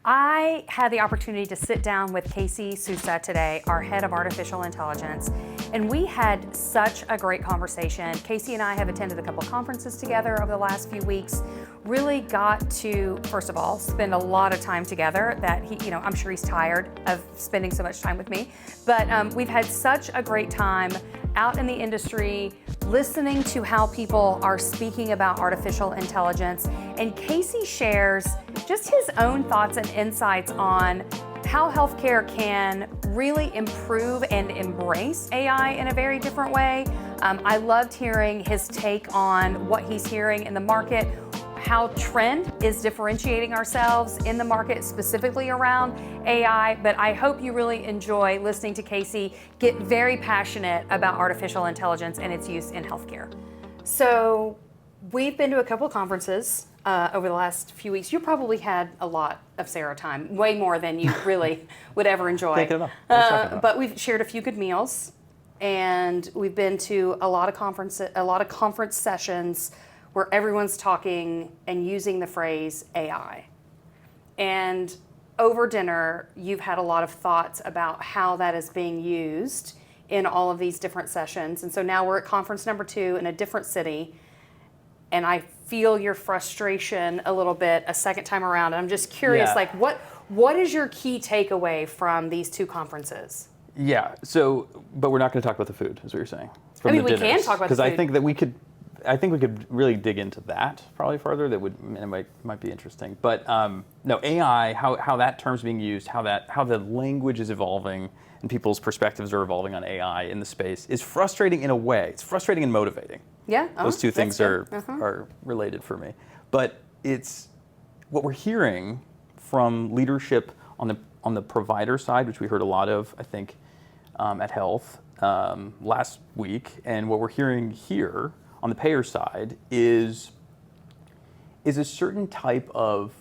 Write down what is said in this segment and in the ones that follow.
I had the opportunity to sit down with Kasey Sousa today, our head of artificial intelligence, and we had such a great conversation. Kasey and I have attended a couple conferences together over the last few weeks. Really got to, first of all, spend a lot of time together that I'm sure he's tired of spending so much time with me. But we've had such a great time out in the industry, listening to how people are speaking about artificial intelligence. And Kasey shares just his own thoughts and insights on how healthcare can really improve and embrace AI in a very different way. I loved hearing his take on what he's hearing in the market, how Trend is differentiating ourselves in the market specifically around AI, but I hope you really enjoy listening to Kasey get very passionate about artificial intelligence and its use in healthcare. So we've been to a couple of conferences over the last few weeks. You probably had a lot of Sarah time, way more than you really would ever enjoy. But we've shared a few good meals, and we've been to a lot of conference sessions where everyone's talking and using the phrase AI. And over dinner, you've had a lot of thoughts about how that is being used in all of these different sessions. And so now we're at conference number 2 in a different city, and I feel your frustration a little bit a second time around. And I'm just curious, what is your key takeaway from these 2 conferences? Yeah, but we're not gonna talk about the food, is what you're saying. We can talk about the food. Because I think we could really dig into that probably further. It might be interesting. But no, AI, how that term's being used, how the language is evolving, and people's perspectives are evolving on AI in the space is frustrating in a way. It's frustrating and motivating. Yeah, those two things are related for me. But it's what we're hearing from leadership on the provider side, which we heard a lot of, I think, at Health last week, and what we're hearing here on the payer side is a certain type of,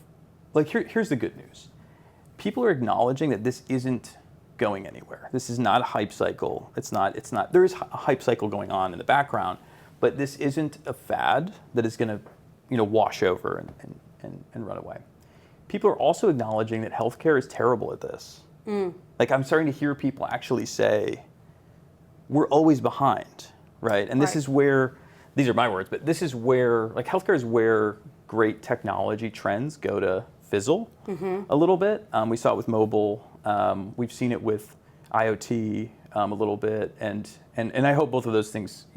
here's the good news. People are acknowledging that this isn't going anywhere. This is not a hype cycle. It's not, there is a hype cycle going on in the background, but this isn't a fad that is gonna, wash over and run away. People are also acknowledging that healthcare is terrible at this. I'm starting to hear people actually say, we're always behind, right? And this is where, these are my words, but this is where, healthcare is where great technology trends go to fizzle a little bit. We saw it with mobile. We've seen it with IoT a little bit. And I hope both of those things,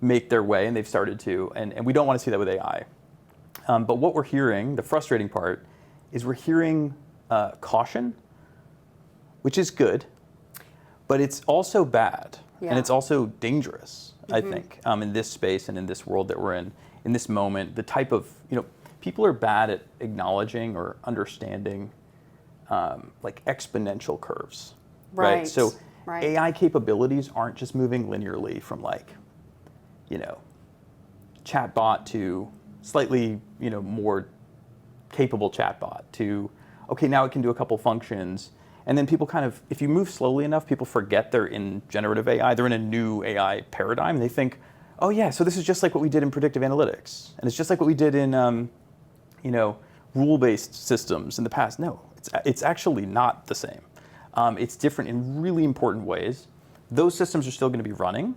make their way, and they've started to. And we don't want to see that with AI. But what we're hearing, the frustrating part, is we're hearing caution, which is good, but it's also bad. Yeah. And it's also dangerous. I think, in this space and in this world that we're in this moment, the type of, people are bad at acknowledging or understanding exponential curves, right? So AI capabilities aren't just moving linearly from chatbot to slightly, more capable chatbot to, okay, now it can do a couple functions. And then people kind of, if you move slowly enough, people forget they're in generative AI. They're in a new AI paradigm. And they think, oh yeah, so this is just like what we did in predictive analytics. And it's just like what we did in, rule-based systems in the past. No, it's actually not the same. It's different in really important ways. Those systems are still going to be running,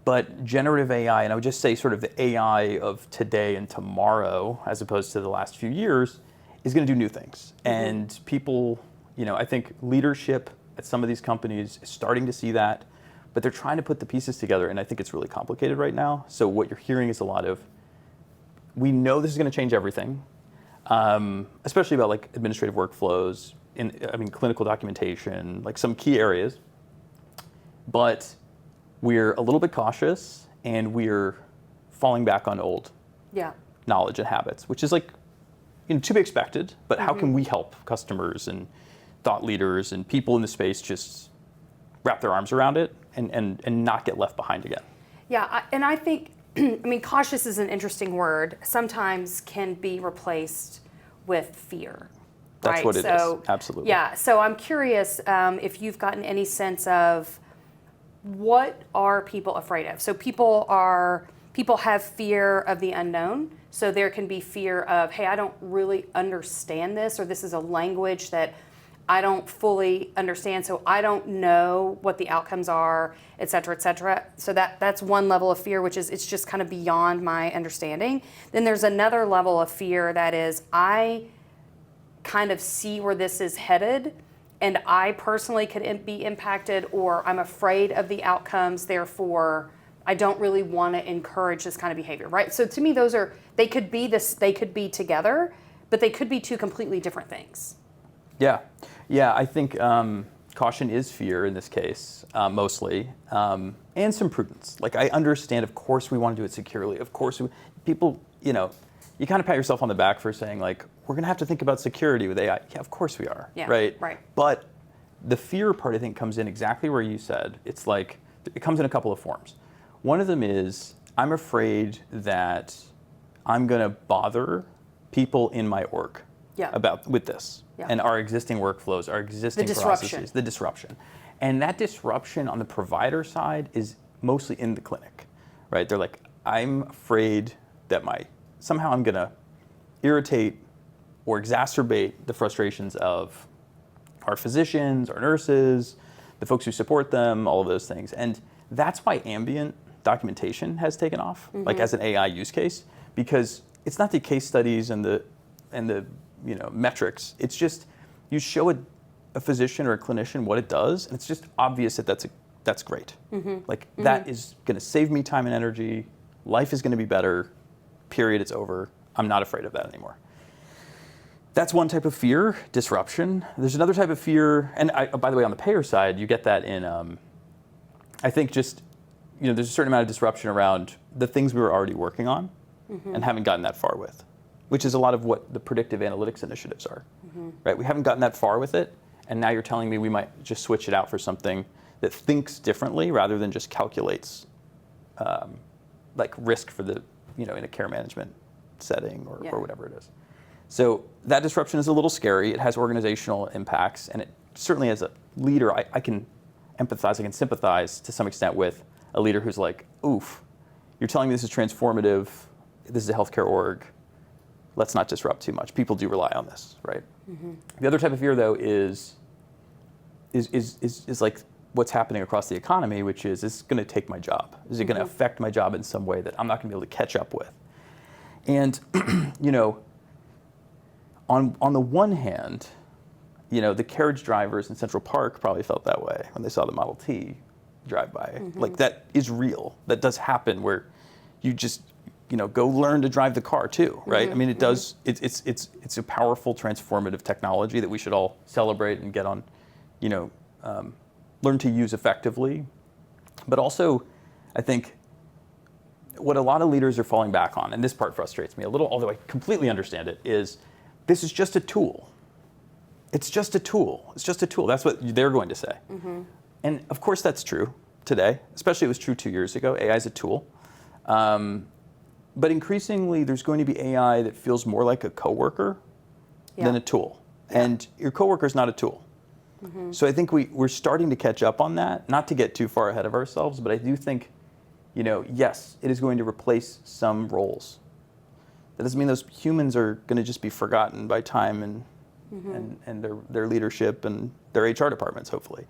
but generative AI, and I would just say sort of the AI of today and tomorrow, as opposed to the last few years, is going to do new things. And people, I think leadership at some of these companies is starting to see that, but they're trying to put the pieces together, and I think it's really complicated right now. So what you're hearing is a lot of, we know this is going to change everything, especially about administrative workflows, clinical documentation, some key areas, but we're a little bit cautious, and we're falling back on old knowledge and habits, which is to be expected, but how can we help customers and thought leaders and people in the space just wrap their arms around it and not get left behind again? Yeah, and I think, cautious is an interesting word. Sometimes can be replaced with fear. That's what it is, absolutely. Yeah, so I'm curious if you've gotten any sense of what are people afraid of? So people are people have fear of the unknown. So there can be fear of, hey, I don't really understand this, or this is a language that I don't fully understand, so I don't know what the outcomes are, et cetera, et cetera. So that's one level of fear, which is it's just kind of beyond my understanding. Then there's another level of fear that is I kind of see where this is headed, and I personally could be impacted, or I'm afraid of the outcomes, therefore I don't really want to encourage this kind of behavior, right? So to me, they could be together, but they could be two completely different things. Yeah, I think caution is fear in this case, mostly, and some prudence. Like, I understand, of course we want to do it securely. Of course, people, you kind of pat yourself on the back for saying, like, we're going to have to think about security with AI. Yeah, of course we are, right? But the fear part, I think, comes in exactly where you said. It's like, it comes in a couple of forms. One of them is, I'm afraid that I'm going to bother people in my org with this. And our existing workflows, our existing processes, the disruption. And that disruption on the provider side is mostly in the clinic, right? They're like, I'm afraid that somehow I'm gonna irritate or exacerbate the frustrations of our physicians, our nurses, the folks who support them, all of those things. And that's why ambient documentation has taken off, like as an AI use case, because it's not the case studies and the metrics. It's just you show a physician or a clinician what it does, and it's just obvious that that's great. That is going to save me time and energy. Life is going to be better. Period. It's over. I'm not afraid of that anymore. That's one type of fear, disruption. There's another type of fear, and by the way, on the payer side, you get that in. I think just there's a certain amount of disruption around the things we were already working on and haven't gotten that far with, which is a lot of what the predictive analytics initiatives are, right? We haven't gotten that far with it, and now you're telling me we might just switch it out for something that thinks differently rather than just calculates like risk for the, in a care management setting or whatever it is. So that disruption is a little scary. It has organizational impacts, and it certainly as a leader, I can empathize, I can sympathize to some extent with a leader who's like, oof, you're telling me this is transformative, this is a healthcare org, let's not disrupt too much. People do rely on this, right? The other type of fear, though, is like what's happening across the economy, which is this going to take my job? Is it going to affect my job in some way that I'm not going to be able to catch up with? And on the one hand, the carriage drivers in Central Park probably felt that way when they saw the Model T drive by. Like, that is real. That does happen where you just go learn to drive the car too, right? I mean, it does. It's a powerful, transformative technology that we should all celebrate and get on, learn to use effectively. But also, I think what a lot of leaders are falling back on, and this part frustrates me a little, although I completely understand it, is this is just a tool. It's just a tool. It's just a tool. That's what they're going to say. And of course that's true today, especially it was true 2 years ago. AI is a tool. But increasingly, there's going to be AI that feels more like a coworker than a tool. And your coworker is not a tool. So I think we're starting to catch up on that, not to get too far ahead of ourselves, but I do think, yes, it is going to replace some roles. That doesn't mean those humans are going to just be forgotten by time and their leadership and their HR departments, hopefully.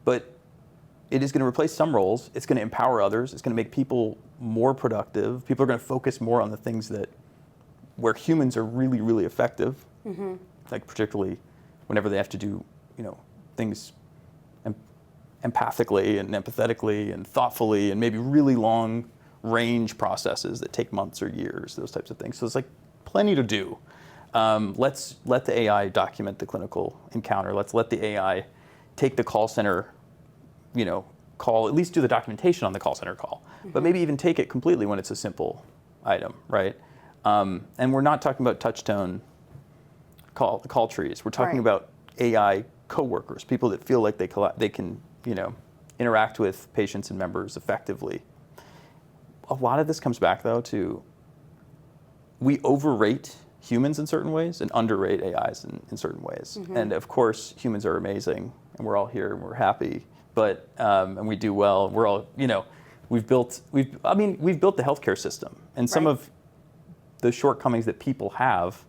But it is going to replace some roles. It's going to empower others. It's going to make people more productive. People are going to focus more on the things where humans are really, really effective. Like particularly whenever they have to do, things empathically and empathetically and thoughtfully and maybe really long range processes that take months or years, those types of things. So it's like plenty to do. Let's let the AI document the clinical encounter. Let's let the AI take the call center call, at least do the documentation on the call center call, but maybe even take it completely when it's a simple item, right? And we're not talking about touch tone call trees. We're talking about AI coworkers, people that feel like they can, interact with patients and members effectively. A lot of this comes back, though, to we overrate humans in certain ways and underrate AIs in certain ways. And of course, humans are amazing, and we're all here and we're happy. But and we do well. We're all, we've built the healthcare system, and some Right. of the shortcomings that people have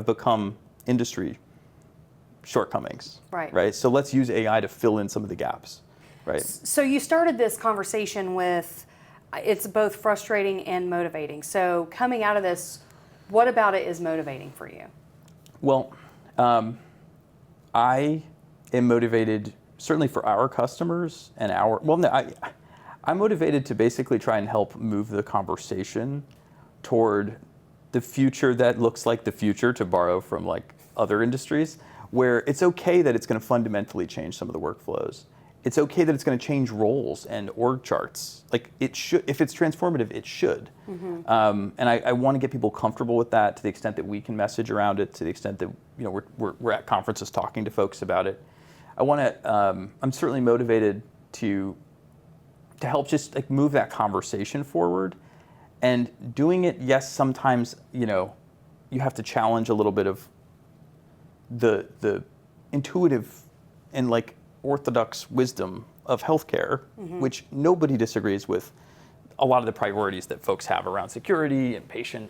become industry shortcomings. Right. Right. So let's use AI to fill in some of the gaps. Right. So you started this conversation with, it's both frustrating and motivating. So coming out of this, what about it is motivating for you? Well, I am motivated certainly for our customers and I'm motivated to basically try and help move the conversation toward the future that looks like the future, to borrow from like other industries, where it's okay that it's going to fundamentally change some of the workflows. It's okay that it's going to change roles and org charts. Like it should, if it's transformative, it should. And I want to get people comfortable with that to the extent that we can message around it, to the extent that we're at conferences talking to folks about it. I'm certainly motivated to help just like move that conversation forward, and doing it. Yes, sometimes you have to challenge a little bit of the intuitive and like orthodox wisdom of healthcare, which nobody disagrees with. A lot of the priorities that folks have around security and patient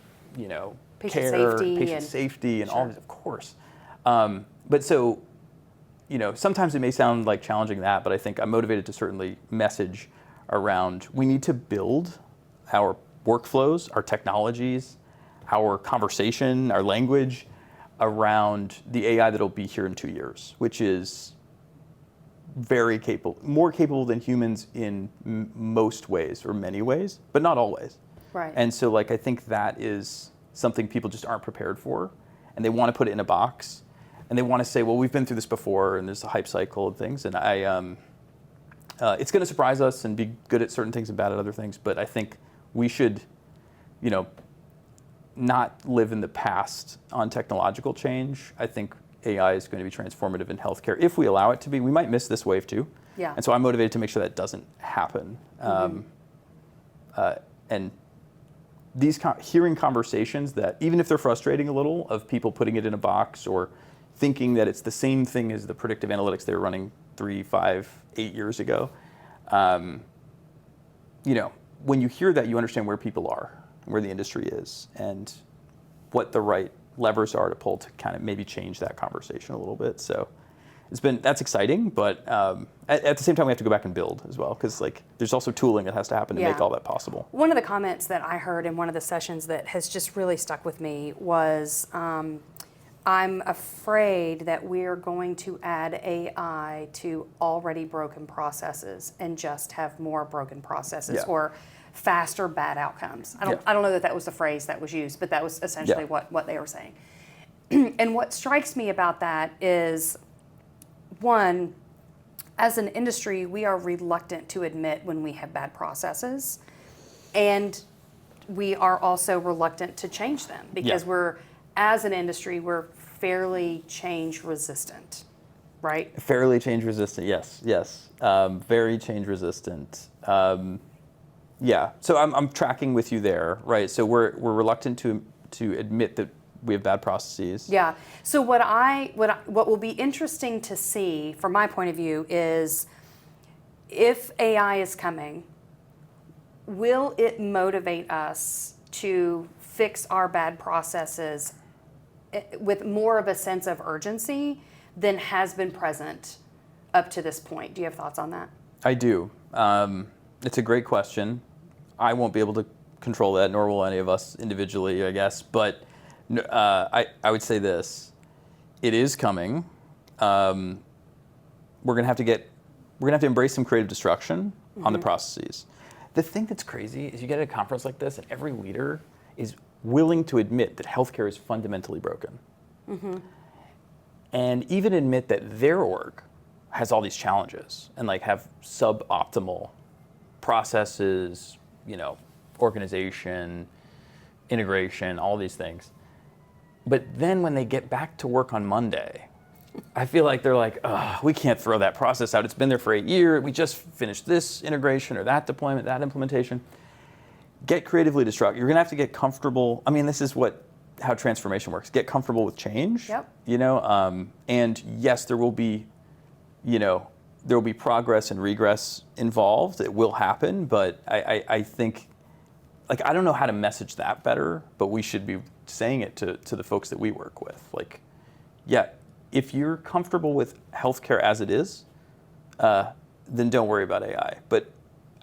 care, patient safety, and all this, of course. But so, sometimes it may sound like challenging that, but I think I'm motivated to certainly message around we need to build our workflows, our technologies, our conversation, our language around the AI that'll be here in 2 years, which is very capable, more capable than humans in most ways or many ways, but not always. Right. And so I think that is something people just aren't prepared for, and they want to put it in a box, and they want to say, well, we've been through this before, and there's a hype cycle and things, and it's going to surprise us and be good at certain things and bad at other things, but I think we should, not live in the past on technological change. I think AI is going to be transformative in healthcare if we allow it to be. We might miss this wave too. Yeah. And so I'm motivated to make sure that doesn't happen. And these hearing conversations that, even if they're frustrating a little, of people putting it in a box or thinking that it's the same thing as the predictive analytics they were running 3, 5, 8 years ago, when you hear that, you understand where people are, where the industry is, and what the right levers are to pull to kind of maybe change that conversation a little bit. So that's exciting, but at the same time we have to go back and build as well, because there's also tooling that has to happen to make all that possible. One of the comments that I heard in one of the sessions that has just really stuck with me was, I'm afraid that we're going to add AI to already broken processes and just have more broken processes or faster bad outcomes. I don't know that was the phrase that was used, but that was essentially what they were saying. And what strikes me about that is, one, as an industry, we are reluctant to admit when we have bad processes, and we are also reluctant to change them because as an industry, we're fairly change resistant, right? Fairly change resistant, yes. Very change resistant. So I'm tracking with you there, right? So we're reluctant to admit that we have bad processes. Yeah. So what will be interesting to see from my point of view is, if AI is coming, will it motivate us to fix our bad processes with more of a sense of urgency than has been present up to this point? Do you have thoughts on that? I do. It's a great question. I won't be able to control that, nor will any of us individually, I guess. But I would say this: it is coming. We're gonna have to embrace some creative destruction on the processes. The thing that's crazy is you get at a conference like this, and every leader is willing to admit that healthcare is fundamentally broken, and even admit that their org has all these challenges and have suboptimal processes, organization, integration, all these things. But then when they get back to work on Monday, I feel like they're like, oh, we can't throw that process out. It's been there for 8 years. We just finished this integration or that deployment, that implementation. Get creatively destructive. You're gonna have to get comfortable. I mean, this is how transformation works. Get comfortable with change. Yep. And yes, there will be, there will be progress and regress involved. It will happen, but I think, like, I don't know how to message that better, but we should be saying it to the folks that we work with. Like, yeah, if you're comfortable with healthcare as it is, then don't worry about AI. But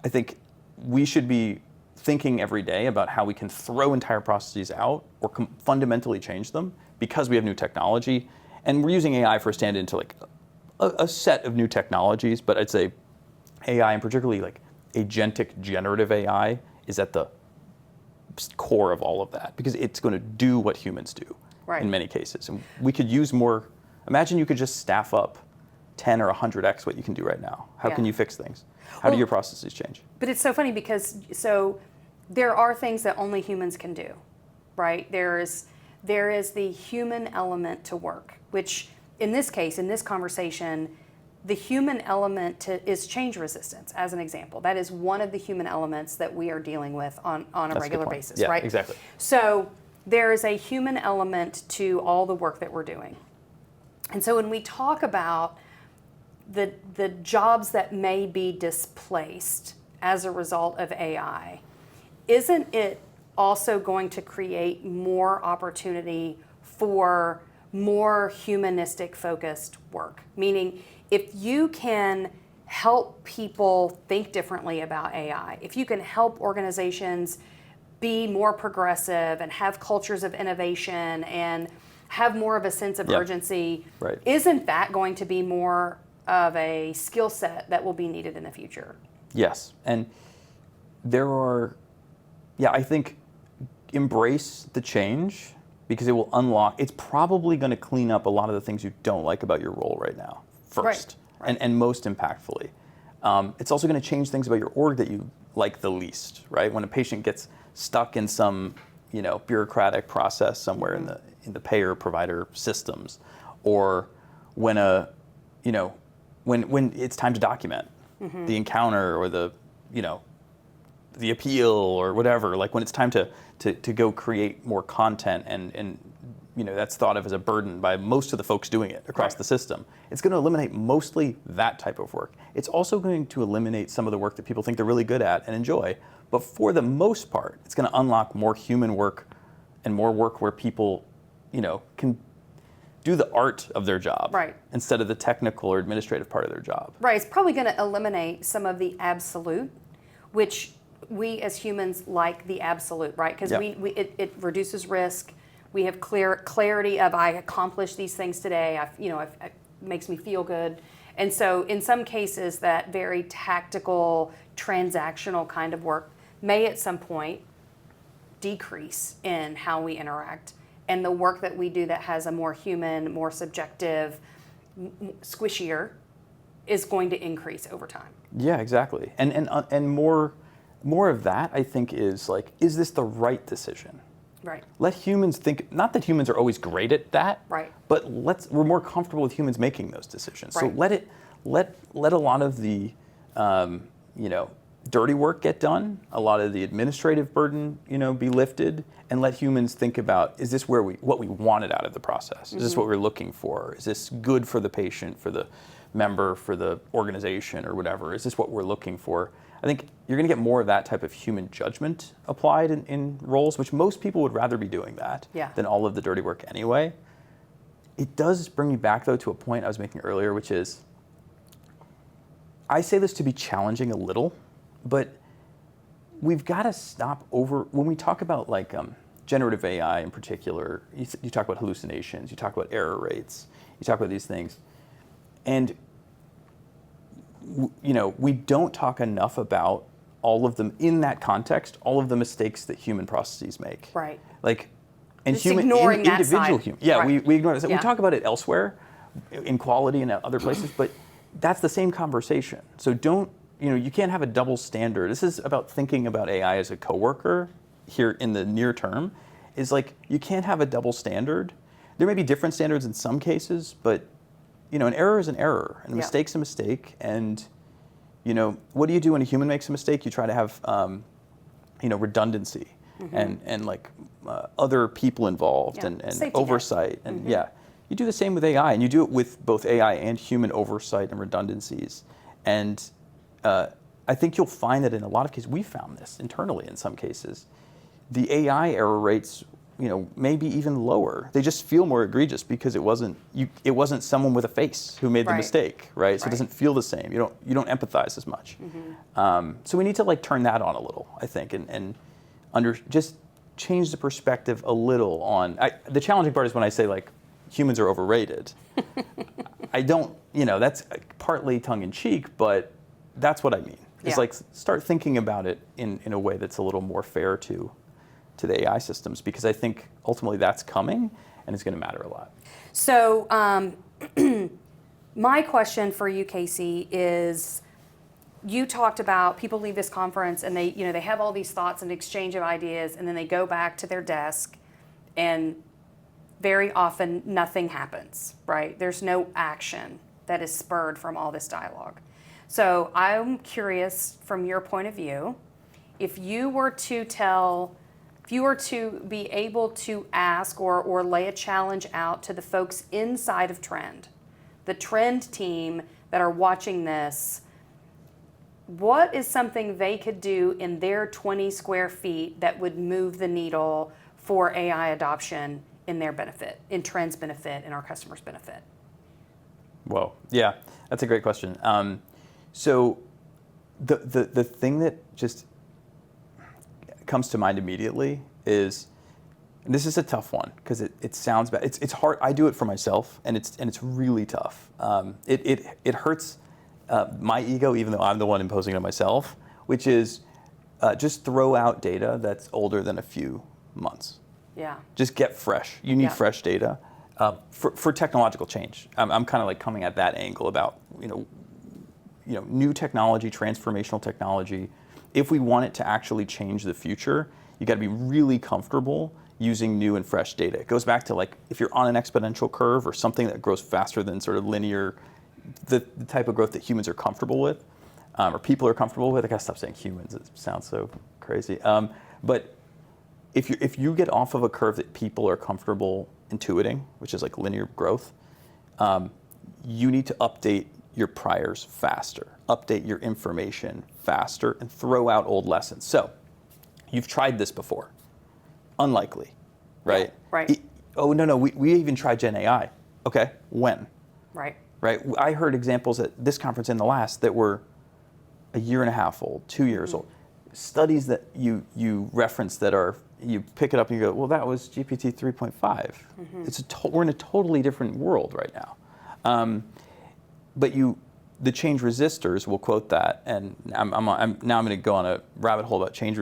I think we should be thinking every day about how we can throw entire processes out or fundamentally change them because we have new technology. And we're using AI for a stand-in to like a set of new technologies, but I'd say AI, and particularly like agentic generative AI, is at the core of all of that because it's going to do what humans do in many cases. And we could use more. Imagine you could just staff up 10 or 100x what you can do right now. How can you fix things? How do your processes change? But it's so funny because there are things that only humans can do, right? There is the human element to work, which in this case, in this conversation, the human element is change resistance, as an example. That is one of the human elements that we are dealing with on a regular basis, right? Exactly. So there is a human element to all the work that we're doing. And so when we talk about the jobs that may be displaced as a result of AI, isn't it also going to create more opportunity for more humanistic focused work? Meaning, if you can help people think differently about AI, if you can help organizations be more progressive and have cultures of innovation and have more of a sense of urgency, isn't that going to be more of a skill set that will be needed in the future? Yes. And there are, I think embrace the change because it will unlock, it's probably going to clean up a lot of the things you don't like about your role right now first and most impactfully. It's also going to change things about your org that you like the least, right? When a patient gets stuck in some, bureaucratic process somewhere in the payer provider systems, or when when it's time to document the encounter or the appeal or whatever, like when it's time to go create more content and that's thought of as a burden by most of the folks doing it across the system. It's going to eliminate mostly that type of work. It's also going to eliminate some of the work that people think they're really good at and enjoy, but for the most part, it's going to unlock more human work and more work where people, can do the art of their job instead of the technical or administrative part of their job. Right. It's probably going to eliminate some of the absolute, which we as humans like the absolute, right? Because it reduces risk. We have clarity of I accomplished these things today. It makes me feel good. And so in some cases, that very tactical, transactional kind of work may at some point decrease in how we interact. And the work that we do that has a more human, more subjective, squishier, is going to increase over time. Yeah, exactly. And more of that, I think, is like, is this the right decision? Right. Let humans think, not that humans are always great at that, but we're more comfortable with humans making those decisions. So let a lot of the dirty work get done, a lot of the administrative burden, be lifted, and let humans think about, is this what we wanted out of the process? Is this what we're looking for? Is this good for the patient, for the member, for the organization, or whatever? Is this what we're looking for? I think you're going to get more of that type of human judgment applied in roles, which most people would rather be doing that than all of the dirty work anyway. It does bring me back, though, to a point I was making earlier, which is, I say this to be challenging a little, but we've got to stop when we talk about like generative AI in particular, you talk about hallucinations, you talk about error rates, you talk about these things, and we don't talk enough about all of them in that context, all of the mistakes that human processes make. Right. Like, and just ignoring that individual side. human. Yeah, we ignore it. We talk about it elsewhere, in quality and other places, but that's the same conversation. So don't, you can't have a double standard. This is about thinking about AI as a coworker here in the near term, is like, you can't have a double standard. There may be different standards in some cases, but an error is an error, and a mistake's a mistake. And what do you do when a human makes a mistake? You try to have redundancy and like other people involved and Safety oversight and you do the same with AI, and you do it with both AI and human oversight and redundancies. And I think you'll find that in a lot of cases, we found this internally in some cases, the AI error rates, maybe even lower. They just feel more egregious because it wasn't someone with a face who made the mistake, right? So it doesn't feel the same. You don't empathize as much. So we need to turn that on a little, I think, and just change the perspective a little on. The challenging part is when I say humans are overrated. I don't, that's partly tongue in cheek, but that's what I mean. It's start thinking about it in a way that's a little more fair to the AI systems, because I think ultimately that's coming and it's going to matter a lot. So my question for you, Kasey, is you talked about people leave this conference and they have all these thoughts and exchange of ideas, and then they go back to their desk and very often nothing happens, right? There's no action that is spurred from all this dialogue. So I'm curious, from your point of view, if you were to be able to ask or lay a challenge out to the folks inside of Trend, the Trend team that are watching this, what is something they could do in their 20 square feet that would move the needle for AI adoption in their benefit, in Trend's benefit, in our customers' benefit? Whoa, yeah, that's a great question. So the thing that just comes to mind immediately is, and this is a tough one because it sounds bad. It's hard. I do it for myself, and it's really tough. It hurts my ego, even though I'm the one imposing it on myself, which is just throw out data that's older than a few months. Yeah. Just get fresh. You need fresh data for technological change. I'm kind of coming at that angle about new technology, transformational technology. If we want it to actually change the future, you got to be really comfortable using new and fresh data. It goes back to if you're on an exponential curve or something that grows faster than sort of linear, the type of growth that humans are comfortable with, or people are comfortable with. I gotta stop saying humans. It sounds so crazy. But if you get off of a curve that people are comfortable intuiting, which is linear growth, you need to update your priors faster, update your information faster, and throw out old lessons. So you've tried this before. Unlikely, right? Yeah, right. Oh, no, we even tried Gen AI. Okay, when? Right. Right. I heard examples at this conference and the last that were a year and a half old, 2 years old. Studies that you reference that are, you pick it up and you go, well, that was GPT 3.5. We're in a totally different world right now. But the change resistors will quote that, and now I'm going to go on a rabbit hole about change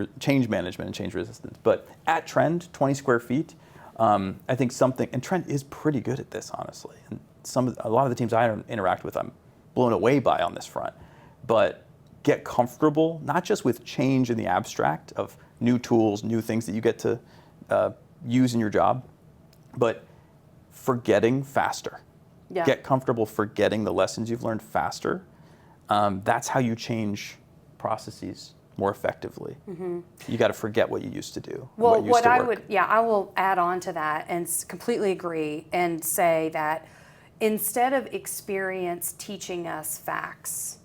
management and change resistance. But at Trend, 20 square feet, I think and Trend is pretty good at this, honestly. And a lot of the teams I interact with, I'm blown away by on this front. But get comfortable, not just with change in the abstract of new tools, new things that you get to use in your job, but forgetting faster. Yeah. Get comfortable forgetting the lessons you've learned faster. That's how you change processes more effectively. You got to forget what you used to do. Well, I will add on to that and completely agree and say that instead of experience teaching us facts,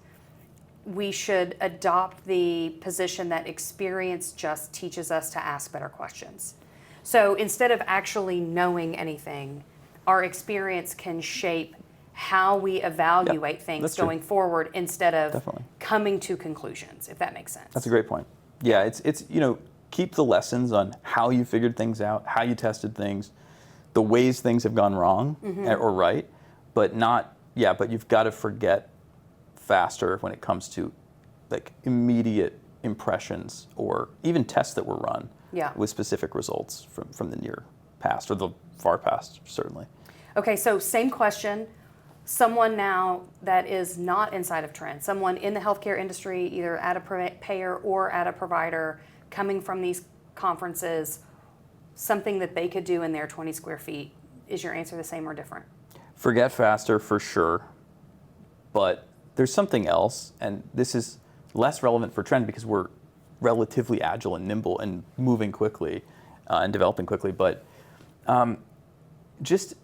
we should adopt the position that experience just teaches us to ask better questions. So instead of actually knowing anything, our experience can shape how we evaluate things going forward instead of coming to conclusions, if that makes sense. That's a great point. Yeah, it's keep the lessons on how you figured things out, how you tested things, the ways things have gone wrong or right, but you've got to forget faster when it comes to immediate impressions or even tests that were run with specific results from the near past or the far past, certainly. Okay, so same question. Someone now that is not inside of Trend, someone in the healthcare industry, either at a payer or at a provider, coming from these conferences, something that they could do in their 20 square feet. Is your answer the same or different? Forget faster for sure, but there's something else, and this is less relevant for Trend because we're relatively agile and nimble and moving quickly and developing quickly, but just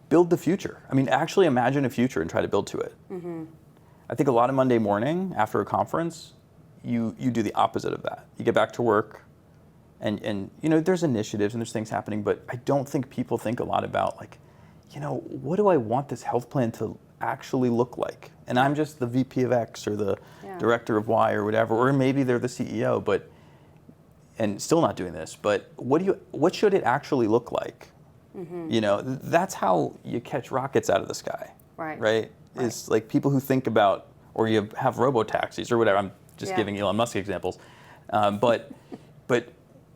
build the future. I mean, actually imagine a future and try to build to it. I think a lot of Monday morning after a conference, you do the opposite of that. You get back to work, and there's initiatives and there's things happening, but I don't think people think a lot about like, what do I want this health plan to actually look like? And I'm just the VP of X or the director of Y or whatever, or maybe they're the CEO, and still not doing this. But what should it actually look like? That's how you catch rockets out of the sky. Right? Is like people who think about, or you have robo-taxis or whatever. I'm just giving Elon Musk examples. But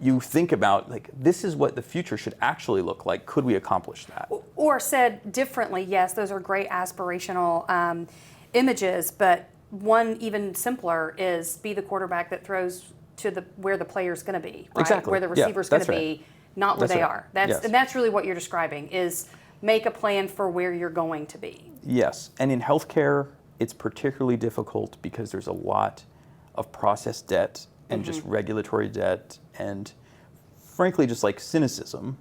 you think about, like, this is what the future should actually look like. Could we accomplish that? Or said differently, yes, those are great aspirational images, but one even simpler is be the quarterback that throws to where the player's going to be, right? Exactly. Where the receiver's going to be, not where they are. And that's really what you're describing, is make a plan for where you're going to be. Yes, and in healthcare, it's particularly difficult because there's a lot of process debt and just regulatory debt and frankly just like cynicism,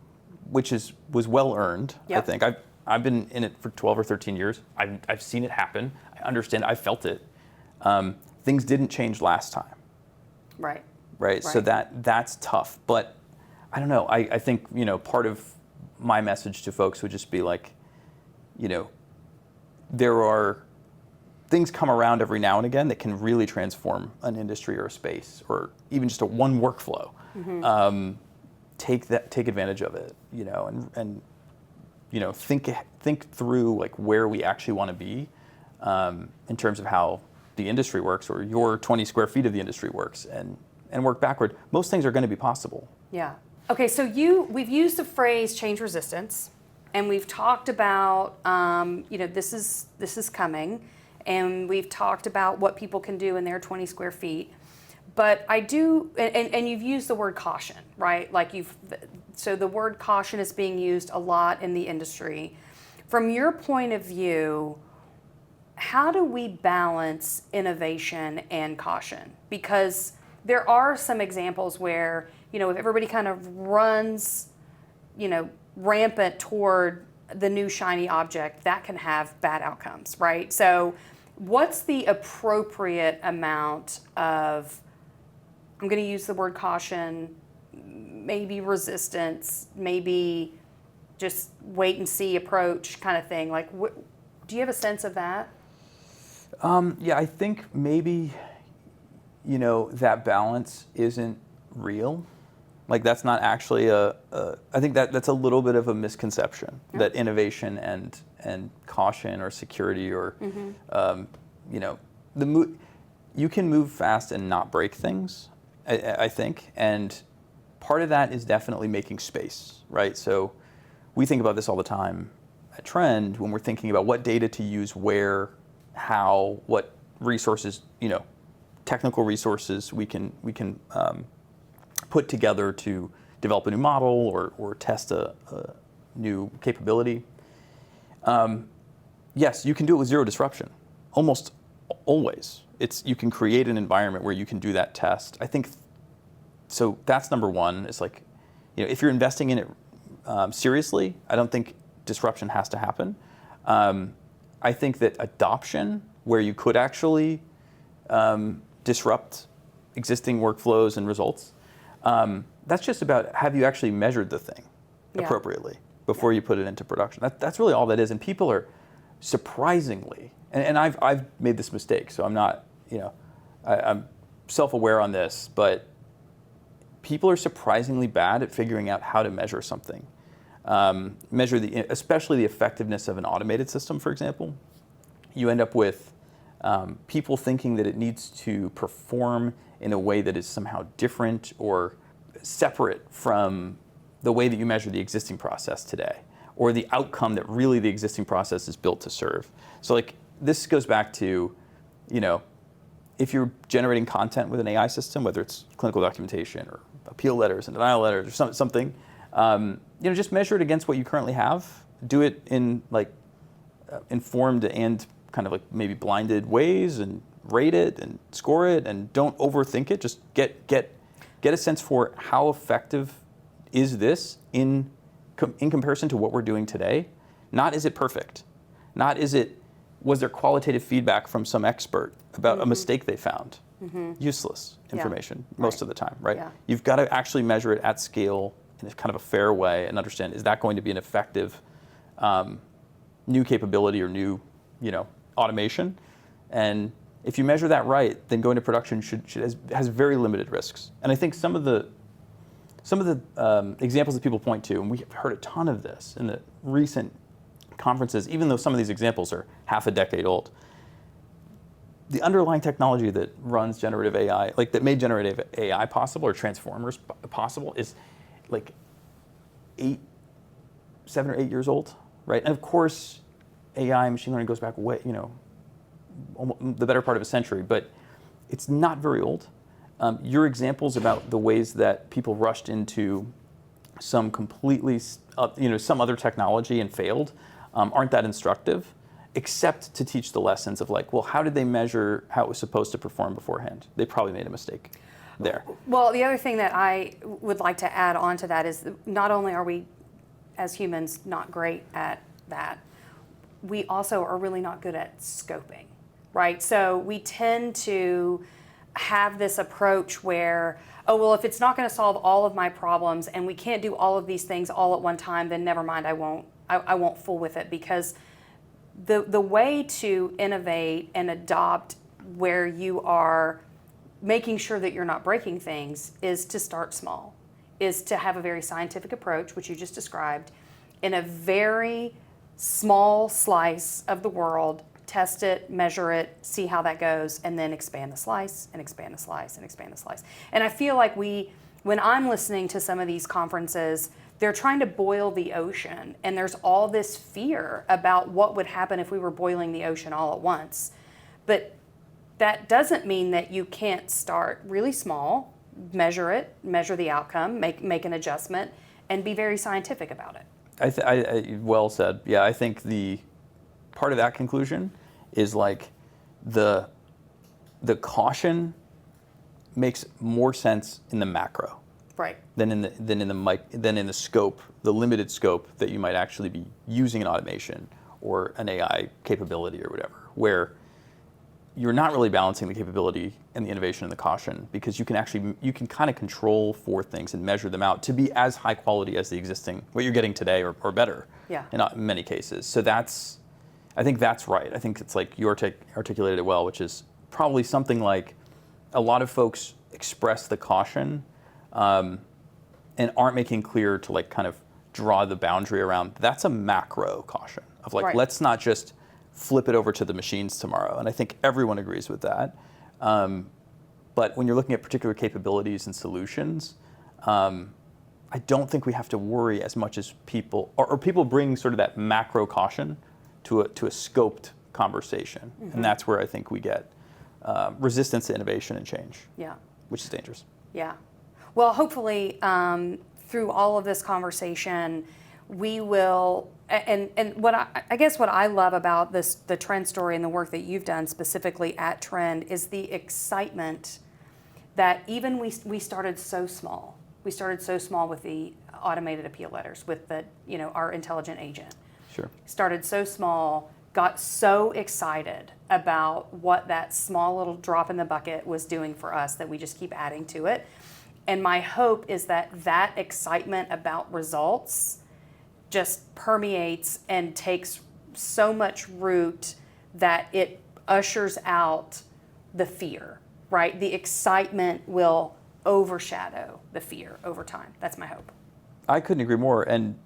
which was well earned. I think I've been in it for 12 or 13 years. I've seen it happen. I understand. I felt it. Things didn't change last time. Right. So that's tough. But I don't know. I think part of my message to folks would just be like, there are things come around every now and again that can really transform an industry or a space, or even just one workflow. Take advantage of it, and think through like where we actually want to be in terms of how the industry works, or your 20 square feet of the industry works, and work backward. Most things are going to be possible. Yeah. Okay. So we've used the phrase change resistance, and we've talked about this is coming. And we've talked about what people can do in their 20 square feet. But I do, and you've used the word caution, right? So the word caution is being used a lot in the industry. From your point of view, how do we balance innovation and caution? Because there are some examples where, if everybody kind of runs, rampant toward the new shiny object, that can have bad outcomes, right? So what's the appropriate amount of, I'm going to use the word caution, maybe resistance, maybe just wait and see approach kind of thing? Like, do you have a sense of that? I think maybe, that balance isn't real. Like that's not actually I think that's a little bit of a misconception, that innovation and caution or security or, you can move fast and not break things, I think. And part of that is definitely making space, right? So we think about this all the time at Trend when we're thinking about what data to use where, how, what resources, technical resources we can put together to develop a new model or test a new capability. Yes, you can do it with zero disruption, almost always. You can create an environment where you can do that test. I think, so that's number one. It's like, if you're investing in it seriously, I don't think disruption has to happen. I think that adoption, where you could actually disrupt existing workflows and results, that's just about, have you actually measured the thing appropriately before you put it into production? That's really all that is. And people are surprisingly, and I've made this mistake, so I'm not, I'm self-aware on this, but people are surprisingly bad at figuring out how to measure something. Measure especially the effectiveness of an automated system, for example. You end up with people thinking that it needs to perform in a way that is somehow different or separate from the way that you measure the existing process today, or the outcome that really the existing process is built to serve. So like, this goes back to, if you're generating content with an AI system, whether it's clinical documentation or appeal letters and denial letters or something, just measure it against what you currently have. Do it in like informed and kind of like maybe blinded ways, and rate it and score it, and don't overthink it. Just get a sense for how effective is this in comparison to what we're doing today, Not is it perfect? Not was there qualitative feedback from some expert about a mistake they found? Useless information most of the time, right? Yeah. You've got to actually measure it at scale in a kind of a fair way and understand, is that going to be an effective new capability or new, automation? And if you measure that right, then going to production has very limited risks. And I think some of the examples that people point to, and we've heard a ton of this in the recent conferences, even though some of these examples are half a decade old, the underlying technology that runs generative AI, like that made generative AI possible or transformers possible, is like 7 or 8 years old, right? And of course, AI, machine learning goes back way, the better part of a century, but it's not very old. Your examples about the ways that people rushed into some completely, some other technology and failed aren't that instructive, except to teach the lessons of like, well, how did they measure how it was supposed to perform beforehand? They probably made a mistake there. Well, the other thing that I would like to add on to that is not only are we, as humans, not great at that, we also are really not good at scoping, right? So we tend to have this approach where, oh, well, if it's not going to solve all of my problems and we can't do all of these things all at one time, then never mind, I won't fool with it, because the way to innovate and adopt where you are making sure that you're not breaking things is to start small, is to have a very scientific approach, which you just described, in a very small slice of the world, test it, measure it, see how that goes, and then expand the slice and expand the slice and expand the slice. And I feel like when I'm listening to some of these conferences, they're trying to boil the ocean, and there's all this fear about what would happen if we were boiling the ocean all at once. But that doesn't mean that you can't start really small, measure it, measure the outcome, make an adjustment, and be very scientific about it. Well said. Yeah, I think the part of that conclusion is like the caution makes more sense in the macro, right, than in the scope, the limited scope that you might actually be using an automation or an AI capability or whatever, where you're not really balancing the capability and the innovation and the caution, because you can kind of control for things and measure them out to be as high quality as the existing, what you're getting today or better. Yeah. In many cases. So I think that's right. I think it's like you articulated it well, which is probably something like a lot of folks express the caution and aren't making clear to like kind of draw the boundary around. That's a macro caution of like, right, let's not just flip it over to the machines tomorrow. And I think everyone agrees with that. But when you're looking at particular capabilities and solutions, I don't think we have to worry as much as people, or people bring sort of that macro caution to a scoped conversation. Mm-hmm. And that's where I think we get resistance to innovation and change, which is dangerous. Yeah. Well, hopefully through all of this conversation, we will, and what I guess what I love about the Trend story and the work that you've done specifically at Trend is the excitement that even we started so small. We started so small with the automated appeal letters, with our intelligent agent. Sure. Started so small, got so excited about what that small little drop in the bucket was doing for us that we just keep adding to it. And my hope is that excitement about results just permeates and takes so much root that it ushers out the fear, right? The excitement will overshadow the fear over time. That's my hope. I couldn't agree more. And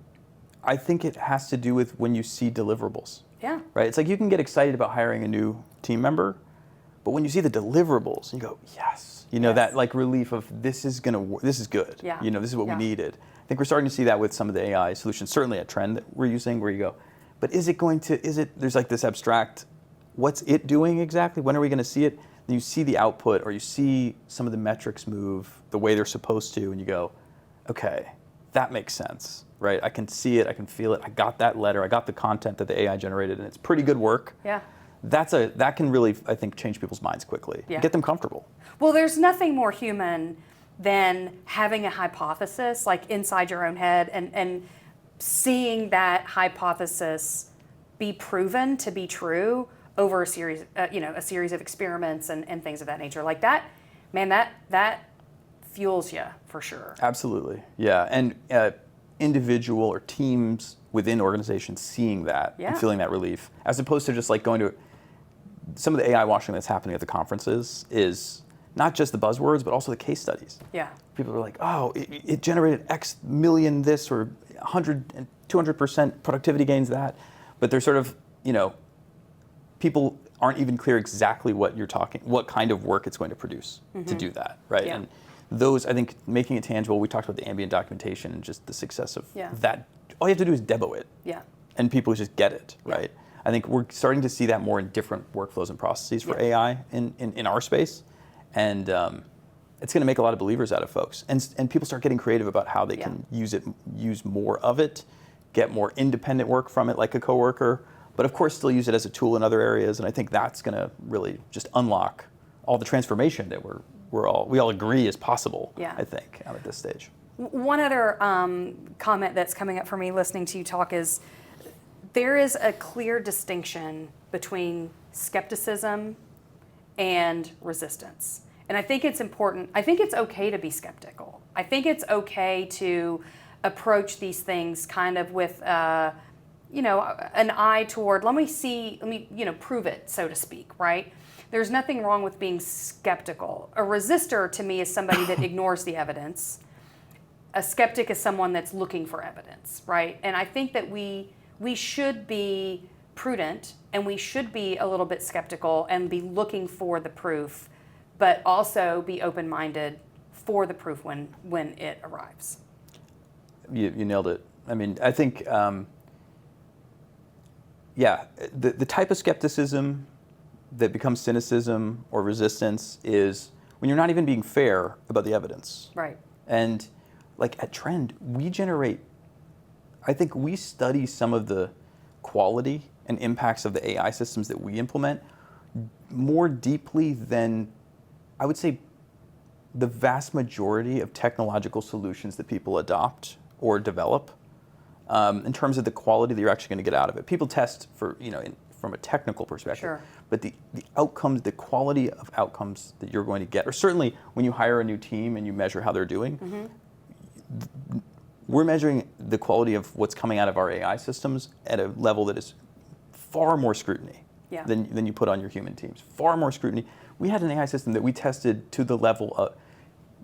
I think it has to do with when you see deliverables. Yeah. Right? It's like you can get excited about hiring a new team member, but when you see the deliverables, you go, yes. Yes. That like relief of this is good. Yeah. This is what we needed. I think we're starting to see that with some of the AI solutions, certainly at Trend that we're using, where you go, but there's like this abstract, what's it doing exactly? When are we going to see it? Then you see the output, or you see some of the metrics move the way they're supposed to, and you go, okay, that makes sense, right? I can see it, I can feel it, I got that letter, I got the content that the AI generated, and it's pretty good work. Yeah. That can really, I think, change people's minds quickly. Yeah. Get them comfortable. Well, there's nothing more human than having a hypothesis like inside your own head and seeing that hypothesis be proven to be true over a series, a series of experiments and things of that nature. Like that, man, that fuels you for sure. Absolutely, yeah. And individual or teams within organizations seeing that and feeling that relief, as opposed to just like going to some of the AI washing that's happening at the conferences is not just the buzzwords, but also the case studies. Yeah. People are like, oh, it generated X million this or 100 and 200% productivity gains that. But they're sort of, people aren't even clear exactly what kind of work it's going to produce to do that, right? Yeah. And those, I think, making it tangible, we talked about the ambient documentation and just the success of that. All you have to do is demo it. Yeah. And people just get it, right? I think we're starting to see that more in different workflows and processes for AI in our space. And it's going to make a lot of believers out of folks. And people start getting creative about how they can use more of it, get more independent work from it like a coworker, but of course still use it as a tool in other areas. And I think that's going to really just unlock all the transformation that we all agree is possible, I think, at this stage. One other comment that's coming up for me listening to you talk is there is a clear distinction between skepticism and resistance. And I think it's important. I think it's okay to be skeptical. I think it's okay to approach these things kind of with, an eye toward, let me, prove it, so to speak, right? There's nothing wrong with being skeptical. A resistor to me is somebody that ignores the evidence. A skeptic is someone that's looking for evidence, right? And I think that we should be prudent and we should be a little bit skeptical and be looking for the proof, but also be open-minded for the proof when it arrives. You nailed it. I mean, I think, the type of skepticism that becomes cynicism or resistance is when you're not even being fair about the evidence. Right. And like at Trend, I think we study some of the quality and impacts of the AI systems that we implement more deeply than, I would say, the vast majority of technological solutions that people adopt or develop, in terms of the quality that you're actually going to get out of it. People test for, from a technical perspective, but the outcomes, the quality of outcomes that you're going to get, or certainly when you hire a new team and you measure how they're doing, we're measuring the quality of what's coming out of our AI systems at a level that is far more scrutiny than you put on your human teams. Far more scrutiny. We had an AI system that we tested to the level of,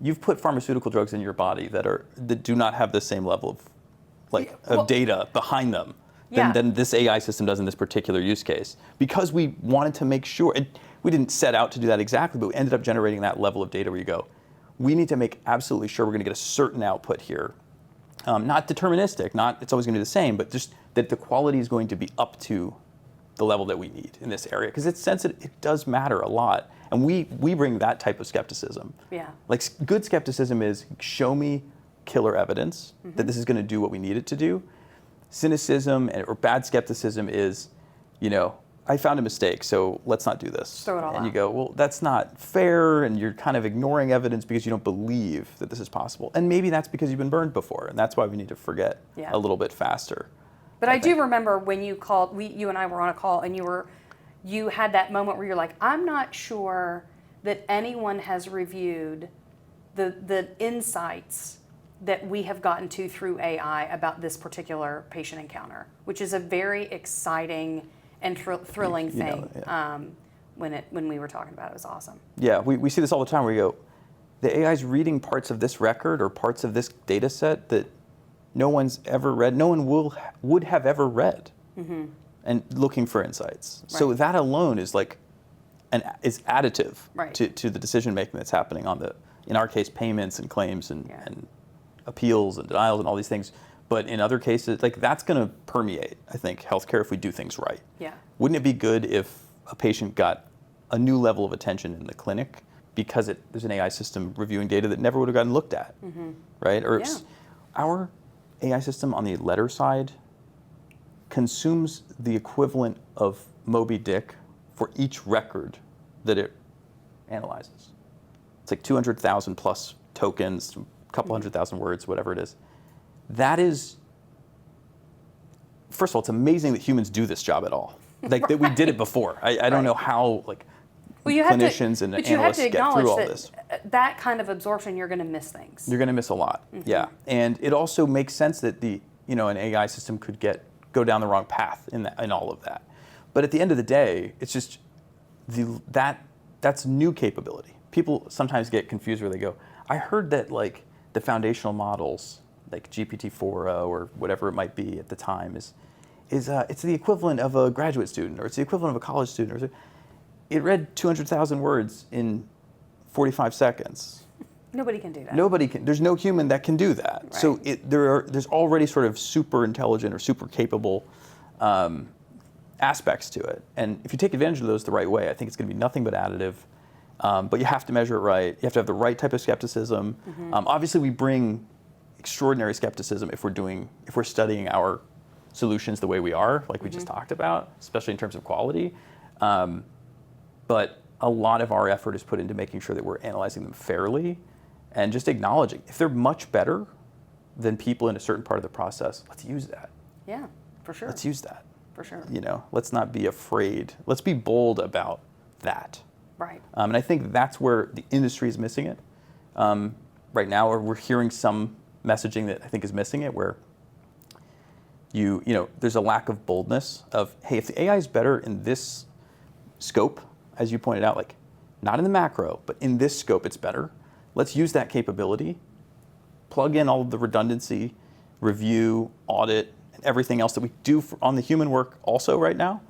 you've put pharmaceutical drugs in your body that do not have the same level of data behind them than this AI system does in this particular use case. Because we wanted to make sure, and we didn't set out to do that exactly, but we ended up generating that level of data where you go, we need to make absolutely sure we're going to get a certain output here. Not deterministic, not it's always going to be the same, but just that the quality is going to be up to the level that we need in this area. Because it's sensitive, it does matter a lot. And we bring that type of skepticism. Yeah. Like good skepticism is show me killer evidence that this is going to do what we need it to do. Cynicism or bad skepticism is, I found a mistake, so let's not do this. Throw it all out. And you go, well, that's not fair, and you're kind of ignoring evidence because you don't believe that this is possible. And maybe that's because you've been burned before, and that's why we need to forget a little bit faster. But I do remember when you called, you and I were on a call, and you had that moment where you're like, I'm not sure that anyone has reviewed the insights that we have gotten to through AI about this particular patient encounter, which is a very exciting and thrilling thing. When we were talking about it, was awesome. Yeah, we see this all the time where you go, the AI's reading parts of this record or parts of this data set that no one's ever read, no one would have ever read, and looking for insights. Right. So that alone is is additive to the decision making that's happening on in our case, payments and claims and appeals and denials and all these things. But in other cases, that's going to permeate, I think, healthcare if we do things right. Yeah. Wouldn't it be good if a patient got a new level of attention in the clinic because there's an AI system reviewing data that never would have gotten looked at, right? Or our AI system on the letter side consumes the equivalent of Moby Dick for each record that it analyzes. It's like 200,000 plus tokens, a couple 100,000 words, whatever it is. That is first of all, it's amazing that humans do this job at all. Like that we did it before. I don't know how clinicians and analysts get through all this. That kind of absorption, you're going to miss things. You're going to miss a lot. Yeah, and it also makes sense that an AI system could go down the wrong path in all of that. But at the end of the day, it's just that's new capability. People sometimes get confused where they go, I heard that like the foundational models, like GPT-4o or whatever it might be at the time, is it's the equivalent of a graduate student, or it's the equivalent of a college student. It read 200,000 words in 45 seconds. Nobody can do that. Nobody can. There's no human that can do that. Right. So there's already sort of super intelligent or super capable aspects to it. And if you take advantage of those the right way, I think it's going to be nothing but additive. But you have to measure it right. You have to have the right type of skepticism. Obviously, we bring extraordinary skepticism if we're studying our solutions the way we are, like we just talked about, especially in terms of quality. But a lot of our effort is put into making sure that we're analyzing them fairly and just acknowledging if they're much better than people in a certain part of the process, let's use that. Yeah, for sure. Let's use that. For sure. Let's not be afraid. Let's be bold about that. Right. And I think that's where the industry is missing it right now, or we're hearing some messaging that I think is missing it, where there's a lack of boldness of, hey, if the AI is better in this scope, as you pointed out, like not in the macro, but in this scope, it's better. Let's use that capability, plug in all of the redundancy, review, audit, and everything else that we do on the human work also right now,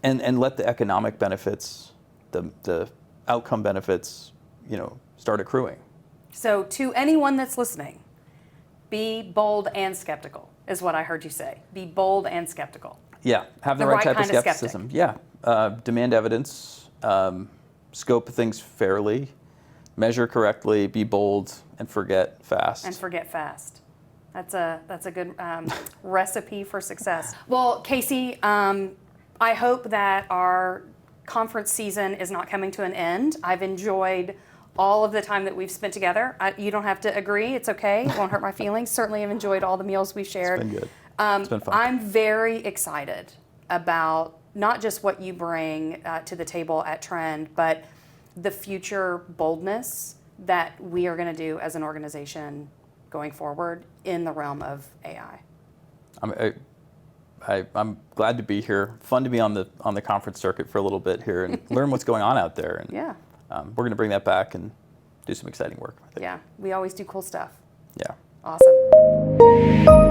and let the economic benefits, the outcome benefits, start accruing. So to anyone that's listening, be bold and skeptical is what I heard you say. Be bold and skeptical. Yeah, have the right type of skepticism. Yeah, demand evidence, scope things fairly, measure correctly, be bold, and forget fast. That's a good recipe for success. Well, Kasey, I hope that our conference season is not coming to an end. I've enjoyed all of the time that we've spent together. You don't have to agree. It's okay. It won't hurt my feelings. Certainly have enjoyed all the meals we've shared. It's been good. It's been fun. I'm very excited about not just what you bring to the table at Trend, but the future boldness that we are going to do as an organization going forward in the realm of AI. I'm glad to be here. Fun to be on the conference circuit for a little bit here and learn what's going on out there. And yeah. We're going to bring that back and do some exciting work, I think. Yeah, we always do cool stuff. Yeah. Awesome.